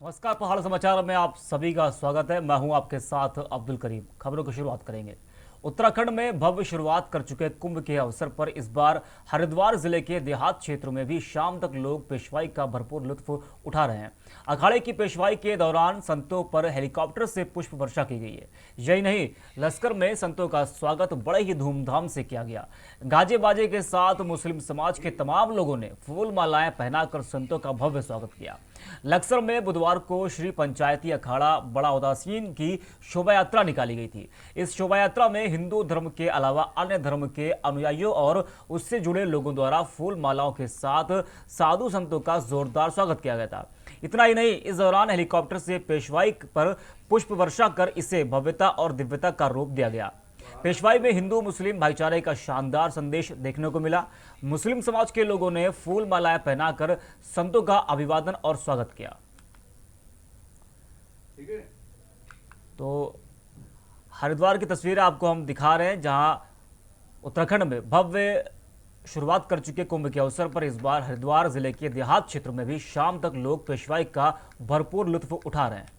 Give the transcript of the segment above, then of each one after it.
नमस्कार, पहाड़ समाचार में आप सभी का स्वागत है। मैं हूं आपके साथ अब्दुल करीम। खबरों की शुरुआत करेंगे। उत्तराखंड में भव्य शुरुआत कर चुके कुंभ के अवसर पर इस बार हरिद्वार जिले के देहात क्षेत्रों में भी शाम तक लोग पेशवाई का भरपूर लुत्फ उठा रहे हैं। अखाड़े की पेशवाई के दौरान संतों पर हेलीकॉप्टर से पुष्प वर्षा की गई है। यही नहीं, लश्कर में संतों का स्वागत बड़े ही धूमधाम से किया गया। गाजे बाजे के साथ मुस्लिम समाज के तमाम लोगों ने फूल मालाएं पहनाकर संतों का भव्य स्वागत किया। लक्सर में बुधवार को श्री पंचायती अखाड़ा बड़ा उदासीन की शोभा यात्रा निकाली गई थी। इस शोभा यात्रा में हिंदू धर्म के अलावा अन्य धर्म के अनुयायियों और उससे जुड़े लोगों द्वारा फूल मालाओं के साथ साधु संतों का जोरदार स्वागत किया गया था। इतना ही नहीं, इस दौरान हेलीकॉप्टर से पेशवाई पर पुष्प वर्षा कर इसे भव्यता और दिव्यता का रूप दिया गया। पेशवाई में हिंदू मुस्लिम भाईचारे का शानदार संदेश देखने को मिला। मुस्लिम समाज के लोगों ने फूल मालाएं पहनाकर संतों का अभिवादन और स्वागत किया। तो हरिद्वार की तस्वीरें आपको हम दिखा रहे हैं, जहां उत्तराखंड में भव्य शुरुआत कर चुके कुंभ के अवसर पर इस बार हरिद्वार जिले के देहात क्षेत्र में भी शाम तक लोग पेशवाई का भरपूर लुत्फ उठा रहे हैं।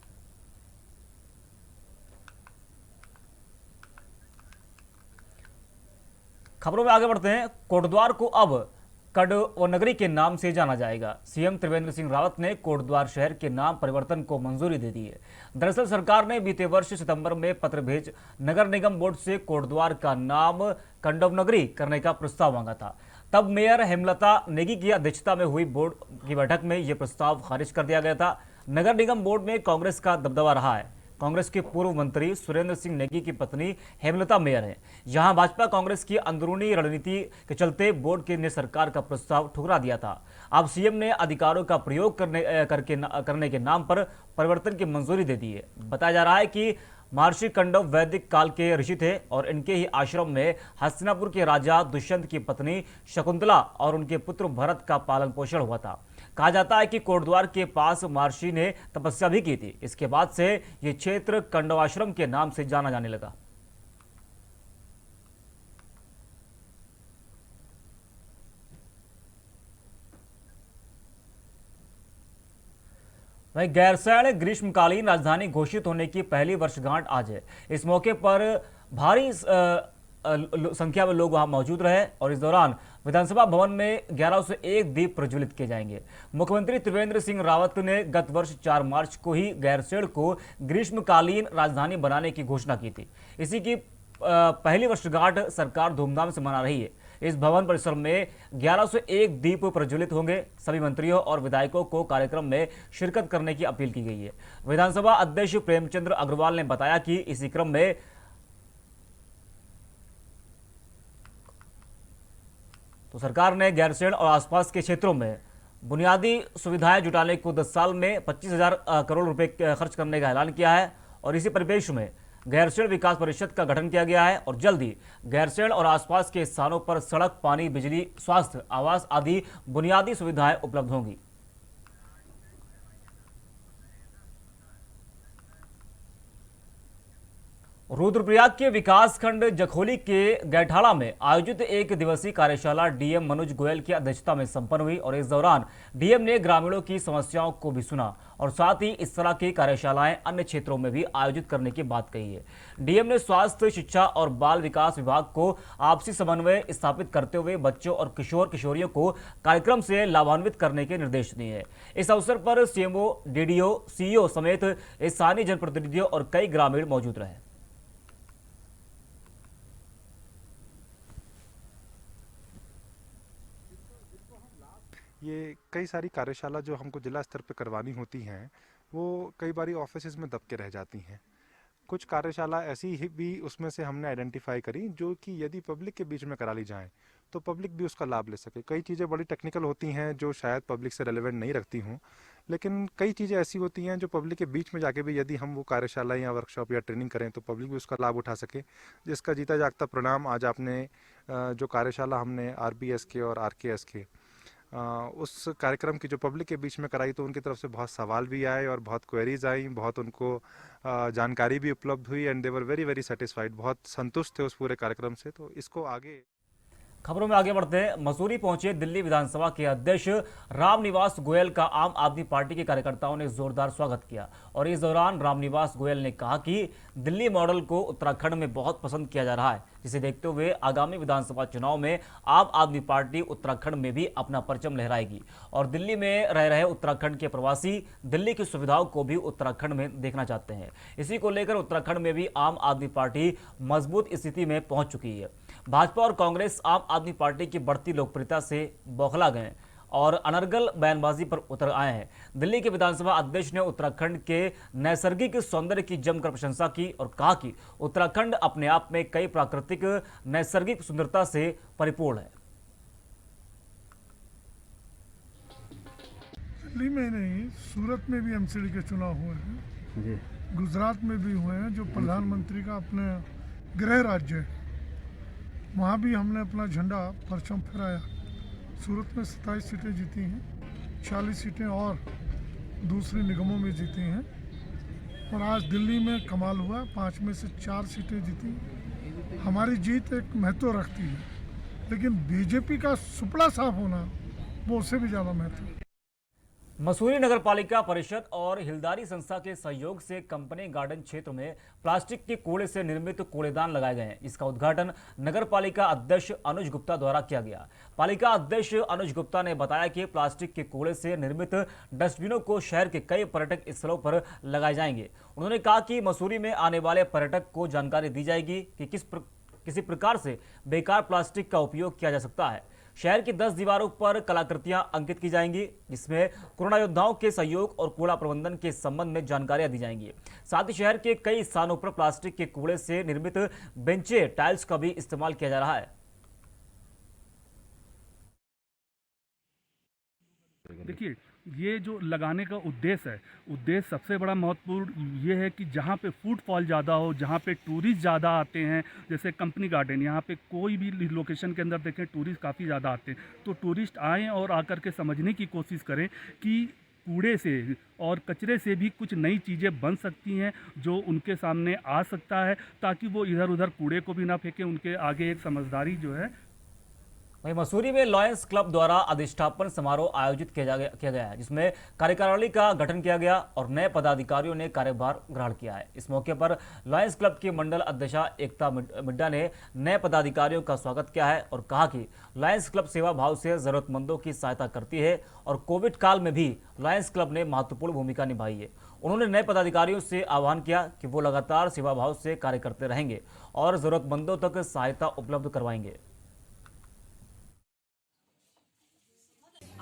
खबरों में आगे बढ़ते हैं। कोटद्वार को अब कड़वनगरी के नाम से जाना जाएगा। सीएम त्रिवेंद्र सिंह रावत ने कोटद्वार शहर के नाम परिवर्तन को मंजूरी दे दी है। दरअसल सरकार ने बीते वर्ष सितंबर में पत्र भेज नगर निगम बोर्ड से कोटद्वार का नाम कड़वनगरी करने का प्रस्ताव मांगा था। तब मेयर हेमलता नेगी की अध्यक्षता में हुई बोर्ड की बैठक में यह प्रस्ताव खारिज कर दिया गया था। नगर निगम बोर्ड में कांग्रेस का दबदबा रहा है। कांग्रेस के पूर्व मंत्री सुरेंद्र सिंह नेगी की पत्नी हेमलता मेयर हैं। यहां भाजपा कांग्रेस की अंदरूनी रणनीति के चलते बोर्ड ने सरकार का प्रस्ताव ठुकरा दिया था। अब सीएम ने अधिकारों का प्रयोग करने के नाम पर परिवर्तन की मंजूरी दे दी है। बताया जा रहा है कि महर्षि कंडव वैदिक काल के ऋषि थे और इनके ही आश्रम में हस्तिनापुर के राजा दुष्यंत की पत्नी शकुंतला और उनके पुत्र भरत का पालन पोषण हुआ था। कहा जाता है कि कोटद्वार के पास महर्षि ने तपस्या भी की थी। इसके बाद से यह क्षेत्र कंडवाश्रम के नाम से जाना जाने लगा। वहीं गैरसैंण ग्रीष्मकालीन राजधानी घोषित होने की पहली वर्षगांठ आज है। इस मौके पर भारी संख्या में लोग वहां मौजूद रहे और इस दौरान विधानसभा भवन में 1101 दीप प्रज्वलित किए जाएंगे। मुख्यमंत्री त्रिवेंद्र सिंह रावत ने गत वर्ष 4 मार्च को ही गैरसैंण को ग्रीष्मकालीन राजधानी बनाने की घोषणा की थी। इसी की पहली वर्षगांठ सरकार धूमधाम से मना रही है। इस भवन परिसर में 1101 दीप प्रज्वलित होंगे। सभी मंत्रियों और विधायकों को कार्यक्रम में शिरकत करने की अपील की गई है। विधानसभा अध्यक्ष प्रेमचंद्र अग्रवाल ने बताया कि इसी क्रम में तो सरकार ने गैरसैंण और आसपास के क्षेत्रों में बुनियादी सुविधाएं जुटाने को 10 साल में 25,000 करोड़ रुपए खर्च करने का ऐलान किया है। और इसी परिप्रेक्ष्य में गैरसैंण विकास परिषद का गठन किया गया है और जल्द ही गैरसैंण और आसपास के स्थानों पर सड़क, पानी, बिजली, स्वास्थ्य, आवास आदि बुनियादी सुविधाएं उपलब्ध होंगी। रुद्रप्रयाग के विकासखंड जखोली के गैठाड़ा में आयोजित एक दिवसीय कार्यशाला डीएम मनोज गोयल की अध्यक्षता में संपन्न हुई और इस दौरान डीएम ने ग्रामीणों की समस्याओं को भी सुना और साथ ही इस तरह की कार्यशालाएं अन्य क्षेत्रों में भी आयोजित करने की बात कही है। डीएम ने स्वास्थ्य, शिक्षा और बाल विकास विभाग को आपसी समन्वय स्थापित करते हुए बच्चों और किशोर किशोरियों को कार्यक्रम से लाभान्वित करने के निर्देश दिए हैं। इस अवसर पर सीएमओ, डीडीओ, सीईओ समेत स्थानीय जनप्रतिनिधियों और कई ग्रामीण मौजूद रहे। ये कई सारी कार्यशाला जो हमको जिला स्तर पे करवानी होती हैं, वो कई बारी ऑफिसेज में दब के रह जाती हैं। कुछ कार्यशाला ऐसी ही भी उसमें से हमने आइडेंटिफाई करी जो कि यदि पब्लिक के बीच में करा ली जाए तो पब्लिक भी उसका लाभ ले सके। कई चीज़ें बड़ी टेक्निकल होती हैं जो शायद पब्लिक से रेलेवेंट नहीं रखती हों, लेकिन कई चीज़ें ऐसी होती हैं जो पब्लिक के बीच में जाके भी यदि हम वो कार्यशाला या वर्कशॉप या ट्रेनिंग करें तो पब्लिक भी उसका लाभ उठा सके। जिसका जीता जागता परिणाम आज आपने जो कार्यशाला हमने आरबीएस के और आरकेएस के उस कार्यक्रम की जो पब्लिक के बीच में कराई, तो उनकी तरफ से बहुत सवाल भी आए और बहुत क्वेरीज आई, बहुत उनको जानकारी भी उपलब्ध हुई and they were very very satisfied, बहुत संतुष्ट थे उस पूरे कार्यक्रम से। तो इसको आगे खबरों में आगे बढ़ते हैं। मसूरी पहुंचे दिल्ली विधानसभा के अध्यक्ष रामनिवास गोयल का आम आदमी पार्टी के कार्यकर्ताओं ने जोरदार स्वागत किया और इस दौरान रामनिवास गोयल ने कहा कि दिल्ली मॉडल को उत्तराखंड में बहुत पसंद किया जा रहा है, जिसे देखते हुए आगामी विधानसभा चुनाव में आम आदमी पार्टी उत्तराखंड में भी अपना परचम लहराएगी और दिल्ली में रह रहे उत्तराखंड के प्रवासी दिल्ली की सुविधाओं को भी उत्तराखंड में देखना चाहते हैं। इसी को लेकर उत्तराखंड में भी आम आदमी पार्टी मजबूत स्थिति में पहुंच चुकी है। भाजपा और कांग्रेस आम आदमी पार्टी की बढ़ती लोकप्रियता से बौखला गए और अनर्गल बयानबाजी पर उतर आए हैं। दिल्ली के विधानसभा अध्यक्ष ने उत्तराखंड के नैसर्गिक सौंदर्य की जमकर प्रशंसा की और कहा कि उत्तराखंड अपने आप में कई प्राकृतिक नैसर्गिक सुंदरता से परिपूर्ण है। दिल्ली में नहीं, सूरत में भी एमसीडी के चुनाव हुए हैं जी। गुजरात में भी हुए हैं, जो प्रधानमंत्री का अपने गृह राज्य है, वहाँ भी हमने अपना झंडा परचम फहराया। सूरत में 27 सीटें जीती हैं, 40 सीटें और दूसरे निगमों में जीती हैं और आज दिल्ली में कमाल हुआ, 5 में से 4 सीटें जीती। हमारी जीत एक महत्व रखती है, लेकिन बीजेपी का सुपड़ा साफ होना वो उससे भी ज़्यादा महत्व है। मसूरी नगर पालिका परिषद और हिलदारी संस्था के सहयोग से कंपनी गार्डन क्षेत्र में प्लास्टिक के कूड़े से निर्मित कूड़ेदान लगाए गए हैं। इसका उद्घाटन नगर पालिका अध्यक्ष अनुज गुप्ता द्वारा किया गया। पालिका अध्यक्ष अनुज गुप्ता ने बताया कि प्लास्टिक के कूड़े से निर्मित डस्टबिनों को शहर के कई पर्यटक स्थलों पर लगाए जाएंगे। उन्होंने कहा कि मसूरी में आने वाले पर्यटक को जानकारी दी जाएगी कि किसी प्रकार से बेकार प्लास्टिक का उपयोग किया जा सकता है। शहर की 10 दीवारों पर कलाकृतियां अंकित की जाएंगी, जिसमें कोरोना योद्धाओं के सहयोग और कूड़ा प्रबंधन के संबंध में जानकारियां दी जाएंगी। साथ ही शहर के कई स्थानों पर प्लास्टिक के कूड़े से निर्मित बेंचे, टाइल्स का भी इस्तेमाल किया जा रहा है। देखिए, ये जो लगाने का उद्देश्य सबसे बड़ा महत्वपूर्ण ये है कि जहाँ पे फुटफॉल ज़्यादा हो, जहाँ पे टूरिस्ट ज़्यादा आते हैं, जैसे कंपनी गार्डन, यहाँ पे कोई भी लोकेशन के अंदर देखें टूरिस्ट काफ़ी ज़्यादा आते हैं, तो टूरिस्ट आएँ और आकर के समझने की कोशिश करें कि कूड़े से और कचरे से भी कुछ नई चीज़ें बन सकती हैं जो उनके सामने आ सकता है, ताकि वो इधर उधर कूड़े को भी ना फेंकें। उनके आगे एक समझदारी जो है। वहीं मसूरी में लॉयंस क्लब द्वारा अधिष्ठापन समारोह आयोजित किया गया है, जिसमें कार्यकारिणी का गठन किया गया और नए पदाधिकारियों ने कार्यभार ग्रहण किया है। इस मौके पर लॉयंस क्लब की मंडल अध्यक्षा एकता मिड्डा ने नए पदाधिकारियों का स्वागत किया है और कहा कि लॉयंस क्लब सेवा भाव से जरूरतमंदों की सहायता करती है और कोविड काल में भी लॉयंस क्लब ने महत्वपूर्ण भूमिका निभाई है। उन्होंने नए पदाधिकारियों से आह्वान किया कि वो लगातार सेवा भाव से कार्य करते रहेंगे और जरूरतमंदों तक सहायता उपलब्ध करवाएंगे।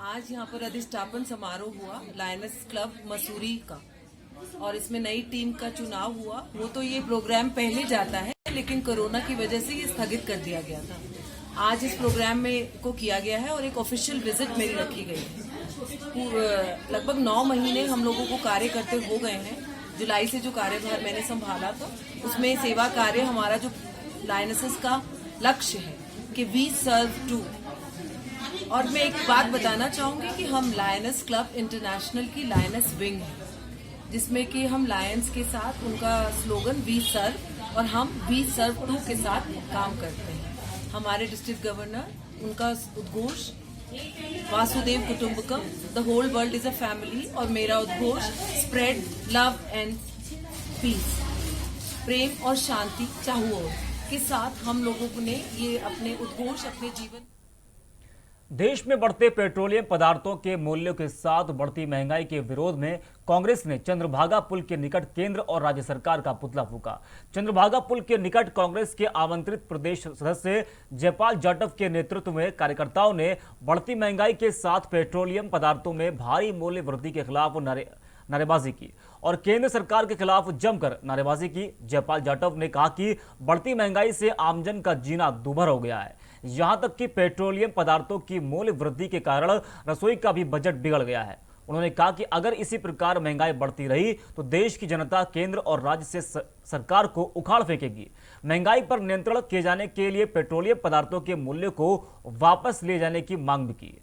आज यहाँ पर अधिष्ठापन समारोह हुआ लायंस क्लब मसूरी का और इसमें नई टीम का चुनाव हुआ। वो तो ये प्रोग्राम पहले जाता है, लेकिन कोरोना की वजह से ये स्थगित कर दिया गया था। आज इस प्रोग्राम में को किया गया है और एक ऑफिशियल विजिट मेरी रखी गई है। लगभग 9 महीने हम लोगों को कार्य करते हो गए हैं। जुलाई से जो कार्यभार मैंने संभाला था, उसमें सेवा कार्य हमारा जो लायंसेस का लक्ष्य है कि वी सर्व टू। और मैं एक बात बताना चाहूंगी कि हम लायंस क्लब इंटरनेशनल की लायंस विंग है, जिसमें कि हम लायंस के साथ उनका स्लोगन वी सर्व और हम वी सर्व टू के साथ काम करते हैं। हमारे डिस्ट्रिक्ट गवर्नर उनका उद्घोष वासुदेव कुटुंबकम, the whole world is a family, और मेरा उद्घोष स्प्रेड लव एंड पीस, प्रेम और शांति चाहूओ के साथ हम लोगों ने ये अपने उद्घोष अपने जीवन। देश में बढ़ते पेट्रोलियम पदार्थों के मूल्यों के साथ बढ़ती महंगाई के विरोध में कांग्रेस ने चंद्रभागा पुल के निकट केंद्र और राज्य सरकार का पुतला फूंका। चंद्रभागा पुल के निकट कांग्रेस के आमंत्रित प्रदेश सदस्य जयपाल जाटव के नेतृत्व में कार्यकर्ताओं ने बढ़ती महंगाई के साथ पेट्रोलियम पदार्थों में भारी मूल्य वृद्धि के खिलाफ नारेबाजी की और केंद्र सरकार के खिलाफ जमकर नारेबाजी की। जयपाल जाटव ने कहा कि बढ़ती महंगाई से आमजन का जीना दूभर हो गया है, यहां तक कि पेट्रोलियम पदार्थों की मूल्य वृद्धि के कारण रसोई का भी बजट बिगड़ गया है। उन्होंने कहा कि अगर इसी प्रकार महंगाई बढ़ती रही तो देश की जनता केंद्र और राज्य से सरकार को उखाड़ फेंकेगी। महंगाई पर नियंत्रण किए जाने के लिए पेट्रोलियम पदार्थों के मूल्य को वापस ले जाने की मांग भी की।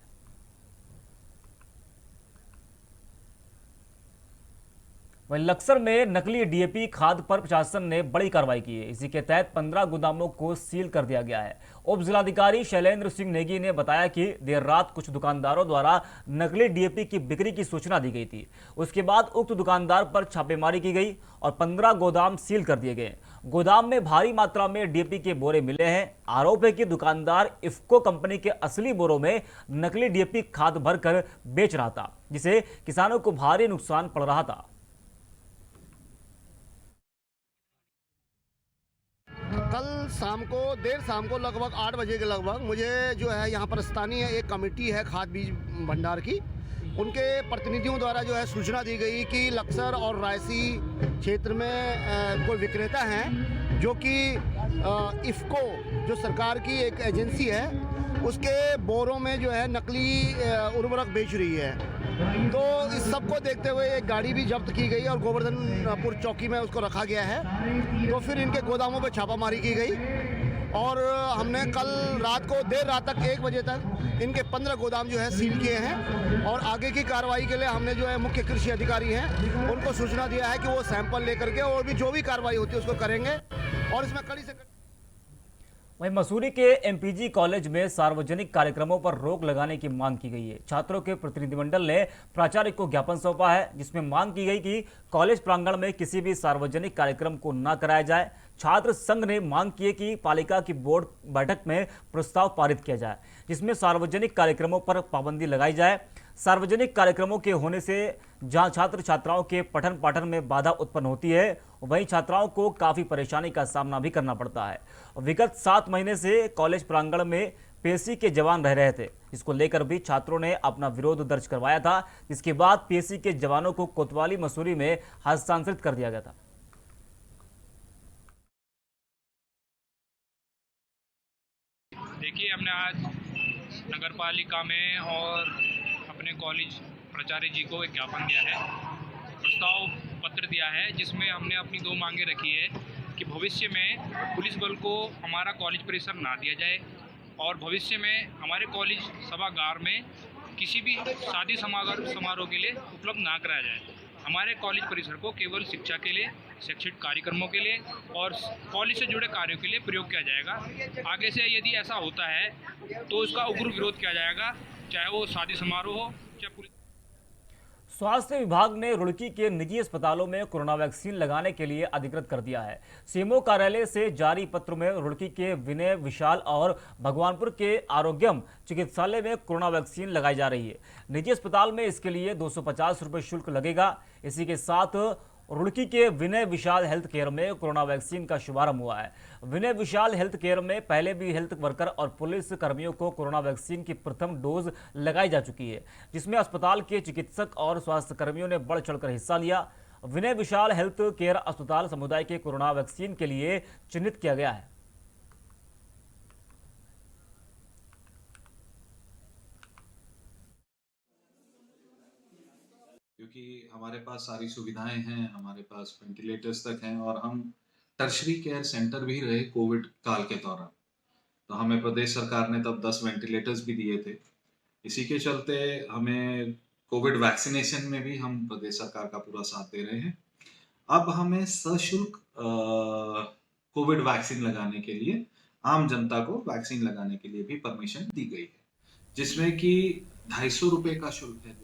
वहीं लक्सर में नकली डीएपी खाद पर प्रशासन ने बड़ी कार्रवाई की है। इसी के तहत 15 गोदामों को सील कर दिया गया है। उप जिलाधिकारी शैलेंद्र सिंह नेगी ने बताया कि देर रात कुछ दुकानदारों द्वारा नकली डीएपी की बिक्री की सूचना दी गई थी। उसके बाद उक्त दुकानदार पर छापेमारी की गई और 15 गोदाम सील कर दिए गए। गोदाम में भारी मात्रा में डीएपी के बोरे मिले हैं। आरोप है कि दुकानदार इफ्को कंपनी के असली बोरों में नकली डीएपी खाद भरकर बेच रहा था, जिसे किसानों को भारी नुकसान पड़ रहा था। कल देर शाम को लगभग 8 बजे के लगभग मुझे जो है यहाँ पर स्थानीय एक कमेटी है खाद बीज भंडार की, उनके प्रतिनिधियों द्वारा जो है सूचना दी गई कि लक्सर और रायसी क्षेत्र में कोई विक्रेता हैं जो कि इफ्को जो सरकार की एक एजेंसी है उसके बोरों में जो है नकली उर्वरक बेच रही है। तो इस सब को देखते हुए एक गाड़ी भी जब्त की गई और गोवर्धनपुर चौकी में उसको रखा गया है। तो फिर इनके गोदामों पर छापामारी की गई और हमने कल रात को देर रात तक 1 बजे तक इनके 15 गोदाम जो है सील किए हैं और आगे की कार्रवाई के लिए हमने जो है मुख्य कृषि अधिकारी हैं उनको सूचना दिया है कि वो सैंपल लेकर के और भी जो भी कार्रवाई होती है उसको करेंगे और इसमें कड़ी से वहीं मसूरी के एमपीजी कॉलेज में सार्वजनिक कार्यक्रमों पर रोक लगाने की मांग की गई है। छात्रों के प्रतिनिधिमंडल ने प्राचार्य को ज्ञापन सौंपा है, जिसमें मांग की गई कि कॉलेज प्रांगण में किसी भी सार्वजनिक कार्यक्रम को न कराया जाए। छात्र संघ ने मांग की है कि पालिका की बोर्ड बैठक में प्रस्ताव पारित किया जाए, जिसमें सार्वजनिक कार्यक्रमों पर पाबंदी लगाई जाए। सार्वजनिक कार्यक्रमों के होने से जहां छात्र छात्राओं के पठन पाठन में बाधा उत्पन्न होती है, वहीं छात्राओं को काफ़ी परेशानी का सामना भी करना पड़ता है। विगत 7 महीने से कॉलेज प्रांगण में पीएससी के जवान रह रहे थे। इसको लेकर भी छात्रों ने अपना विरोध दर्ज करवाया था, जिसके बाद पीएससी के जवानों को कोतवाली मसूरी में हस्तांतरित कर दिया गया था। देखिए, हमने आज नगर पालिका में और अपने कॉलेज प्राचार्य जी को एक ज्ञापन दिया है, प्रस्ताव पत्र दिया है, जिसमें हमने अपनी 2 मांगे रखी है कि भविष्य में पुलिस बल को हमारा कॉलेज परिसर ना दिया जाए और भविष्य में हमारे कॉलेज सभागार में किसी भी शादी समारोह के लिए उपलब्ध ना कराया जाए। हमारे कॉलेज परिसर को केवल शिक्षा के लिए, शैक्षिक कार्यक्रमों के लिए और कॉलेज से जुड़े कार्यों के लिए प्रयोग किया जाएगा। आगे से यदि ऐसा होता है तो उसका उग्र विरोध किया जाएगा, चाहे वो शादी समारोह हो चाहे पुलिस। स्वास्थ्य विभाग ने रुड़की के निजी अस्पतालों में कोरोना वैक्सीन लगाने के लिए अधिकृत कर दिया है। सीएमओ कार्यालय से जारी पत्र में रुड़की के विनय विशाल और भगवानपुर के आरोग्यम चिकित्सालय में कोरोना वैक्सीन लगाई जा रही है। निजी अस्पताल में इसके लिए 250 रुपये शुल्क लगेगा। इसी के साथ रुड़की के विनय विशाल हेल्थ केयर में कोरोना वैक्सीन का शुभारंभ हुआ है। विनय विशाल हेल्थ केयर में पहले भी हेल्थ वर्कर और पुलिस कर्मियों को कोरोना वैक्सीन की प्रथम डोज लगाई जा चुकी है, जिसमें अस्पताल के चिकित्सक और स्वास्थ्य कर्मियों ने बढ़ चढ़कर हिस्सा लिया। विनय विशाल हेल्थ केयर अस्पताल समुदाय के कोरोना वैक्सीन के लिए चिन्हित किया गया है। क्योंकि हमारे पास सारी सुविधाएं हैं, हमारे पास वेंटिलेटर्स तक हैं और हम टर्शरी केयर सेंटर भी रहे कोविड काल के दौरान। तो हमें प्रदेश सरकार ने तब 10 वेंटिलेटर्स भी दिए थे। इसी के चलते हमें कोविड वैक्सीनेशन में भी हम प्रदेश सरकार का पूरा साथ दे रहे हैं। अब हमें सशुल्क कोविड वैक्सीन लगाने के लिए, आम जनता को वैक्सीन लगाने के लिए भी परमिशन दी गई है, जिसमें कि 250 रुपये का शुल्क है।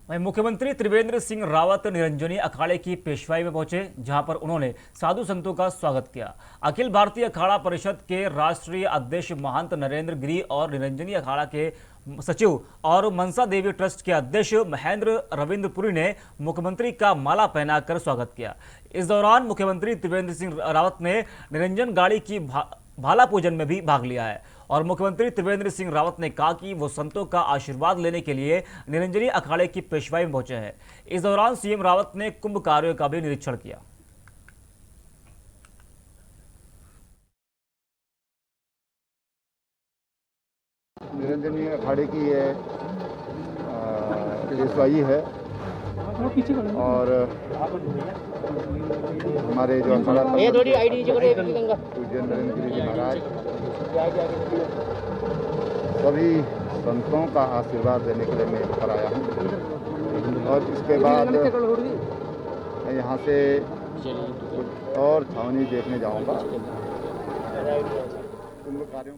वहीं मुख्यमंत्री त्रिवेंद्र सिंह रावत निरंजनी अखाड़े की पेशवाई में पहुंचे, जहां पर उन्होंने साधु संतों का स्वागत किया। अखिल भारतीय अखाड़ा परिषद के राष्ट्रीय अध्यक्ष महंत नरेंद्र गिरी और निरंजनी अखाड़ा के सचिव और मनसा देवी ट्रस्ट के अध्यक्ष महेंद्र रविंद्रपुरी ने मुख्यमंत्री का माला पहनाकर स्वागत किया। इस दौरान मुख्यमंत्री त्रिवेंद्र सिंह रावत ने निरंजन गाड़ी की भाला पूजन में भी भाग लिया है और मुख्यमंत्री त्रिवेंद्र सिंह रावत ने कहा कि वो संतों का आशीर्वाद लेने के लिए निरंजनी अखाड़े की पेशवाई में पहुंचे हैं। इस दौरान सीएम रावत ने कुंभ कार्यों का भी निरीक्षण किया। निरंजनी अखाड़े की ये पेशवाई है और हमारे जो अखाड़ा पूज्य नरेंद्र गिरी जी महाराज सभी संतों का आशीर्वाद लेने के लिए मैं पर आया हूँ और इसके बाद मैं यहाँ से कुछ और छावनी देखने जाऊँगा। कुंभ कार्यों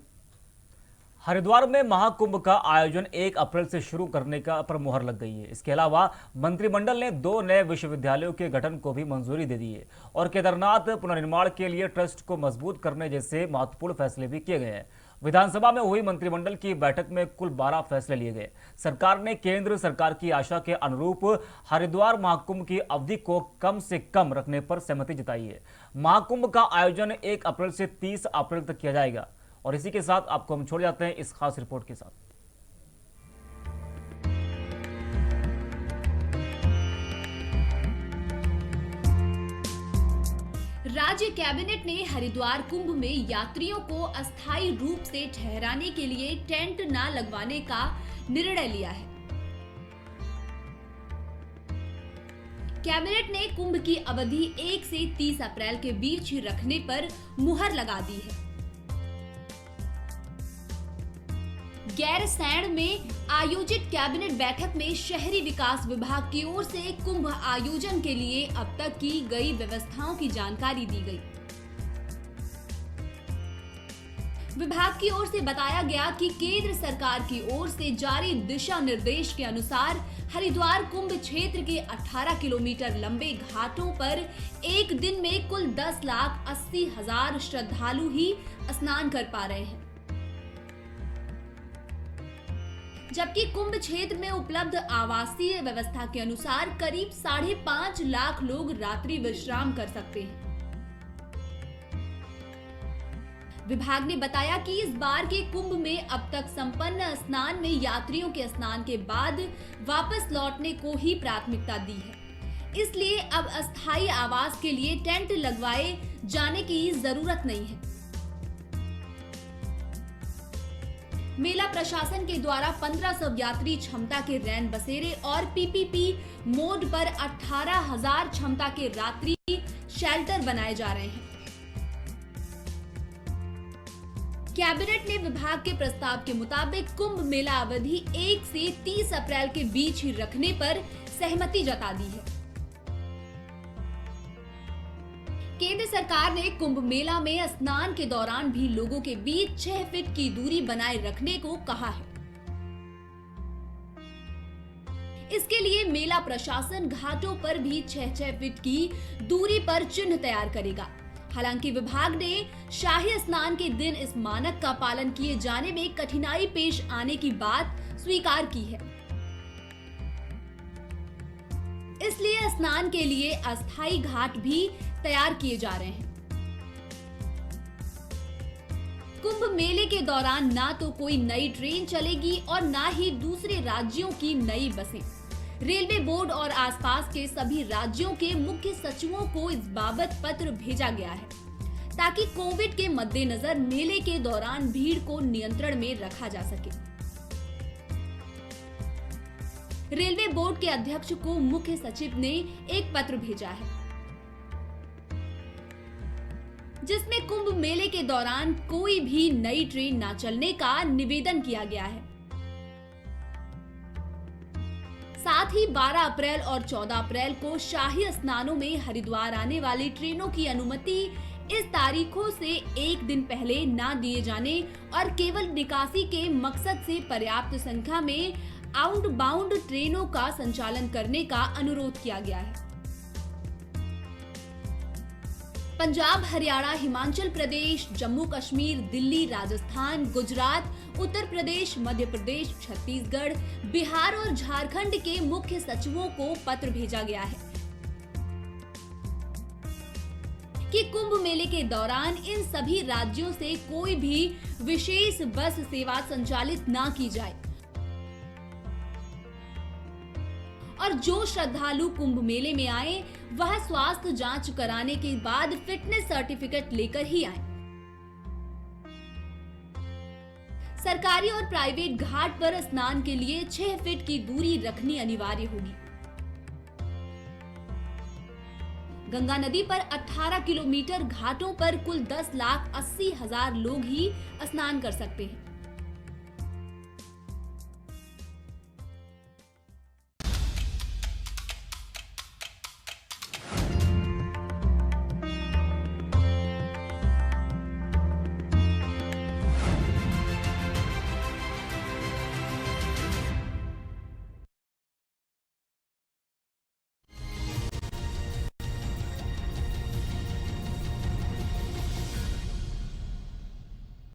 हरिद्वार में महाकुंभ का आयोजन 1 अप्रैल से शुरू करने पर मुहर लग गई है। इसके अलावा मंत्रिमंडल ने 2 नए विश्वविद्यालयों के गठन को भी मंजूरी दे दी है और केदारनाथ पुनर्निर्माण के लिए ट्रस्ट को मजबूत करने जैसे महत्वपूर्ण फैसले भी किए गए हैं। विधानसभा में हुई मंत्रिमंडल की बैठक में कुल 12 फैसले लिए गए। सरकार ने केंद्र सरकार की आशा के अनुरूप हरिद्वार महाकुंभ की अवधि को कम से कम रखने पर सहमति जताई है। महाकुंभ का आयोजन 1 अप्रैल से 30 अप्रैल तक किया जाएगा। और इसी के साथ आपको हम छोड़ जाते हैं इस खास रिपोर्ट के साथ। राज्य कैबिनेट ने हरिद्वार कुंभ में यात्रियों को अस्थायी रूप से ठहराने के लिए टेंट न लगवाने का निर्णय लिया है। कैबिनेट ने कुंभ की अवधि 1 से 30 अप्रैल के बीच ही रखने पर मुहर लगा दी है। गैरसैंण में आयोजित कैबिनेट बैठक में शहरी विकास विभाग की ओर से कुंभ आयोजन के लिए अब तक की गई व्यवस्थाओं की जानकारी दी गई। विभाग की ओर से बताया गया कि केंद्र सरकार की ओर से जारी दिशा निर्देश के अनुसार हरिद्वार कुंभ क्षेत्र के 18 किलोमीटर लंबे घाटों पर एक दिन में कुल 10,80,000 श्रद्धालु ही स्नान कर पा रहे हैं, जबकि कुंभ क्षेत्र में उपलब्ध आवासीय व्यवस्था के अनुसार करीब 5.5 लाख लोग रात्रि विश्राम कर सकते हैं। विभाग ने बताया कि इस बार के कुंभ में अब तक संपन्न स्नान में यात्रियों के स्नान के बाद वापस लौटने को ही प्राथमिकता दी है। इसलिए अब अस्थायी आवास के लिए टेंट लगवाए जाने की जरूरत नहीं है। मेला प्रशासन के द्वारा 1500 यात्री क्षमता के रैन बसेरे और पीपीपी मोड पर 18,000 क्षमता के रात्रि शेल्टर बनाए जा रहे हैं। कैबिनेट ने विभाग के प्रस्ताव के मुताबिक कुंभ मेला अवधि 1 से 30 अप्रैल के बीच ही रखने पर सहमति जता दी है। केंद्र सरकार ने कुंभ मेला में स्नान के दौरान भी लोगों के बीच 6 फीट की दूरी बनाए रखने को कहा है। इसके लिए मेला प्रशासन घाटों पर भी 6-6 फीट की दूरी पर चिन्ह तैयार करेगा। हालांकि विभाग ने शाही स्नान के दिन इस मानक का पालन किए जाने में कठिनाई पेश आने की बात स्वीकार की है। इसलिए स्नान के लिए अस्थायी घाट भी तैयार किए जा रहे हैं। कुंभ मेले के दौरान ना तो कोई नई ट्रेन चलेगी और ना ही दूसरे राज्यों की नई बसें। रेलवे बोर्ड और आसपास के सभी राज्यों के मुख्य सचिवों को इस बाबत पत्र भेजा गया है ताकि कोविड के मद्देनजर मेले के दौरान भीड़ को नियंत्रण में रखा जा सके। रेलवे बोर्ड के अध्यक्ष को मुख्य सचिव ने एक पत्र भेजा है जिसमें कुंभ मेले के दौरान कोई भी नई ट्रेन न चलने का निवेदन किया गया है। साथ ही 12 अप्रैल और 14 अप्रैल को शाही स्नानों में हरिद्वार आने वाली ट्रेनों की अनुमति इस तारीखों से एक दिन पहले न दिए जाने और केवल निकासी के मकसद से पर्याप्त संख्या में आउटबाउंड ट्रेनों का संचालन करने का अनुरोध किया गया है। पंजाब, हरियाणा, हिमाचल प्रदेश, जम्मू कश्मीर, दिल्ली, राजस्थान, गुजरात, उत्तर प्रदेश, मध्य प्रदेश, छत्तीसगढ़, बिहार और झारखंड के मुख्य सचिवों को पत्र भेजा गया है कि कुंभ मेले के दौरान इन सभी राज्यों से कोई भी विशेष बस सेवा संचालित न की जाए और जो श्रद्धालु कुंभ मेले में आए वह स्वास्थ्य जांच कराने के बाद फिटनेस सर्टिफिकेट लेकर ही आए। सरकारी और प्राइवेट घाट पर स्नान के लिए 6 फीट की दूरी रखनी अनिवार्य होगी। गंगा नदी पर 18 किलोमीटर घाटों पर कुल 10,80,000 लोग ही स्नान कर सकते हैं।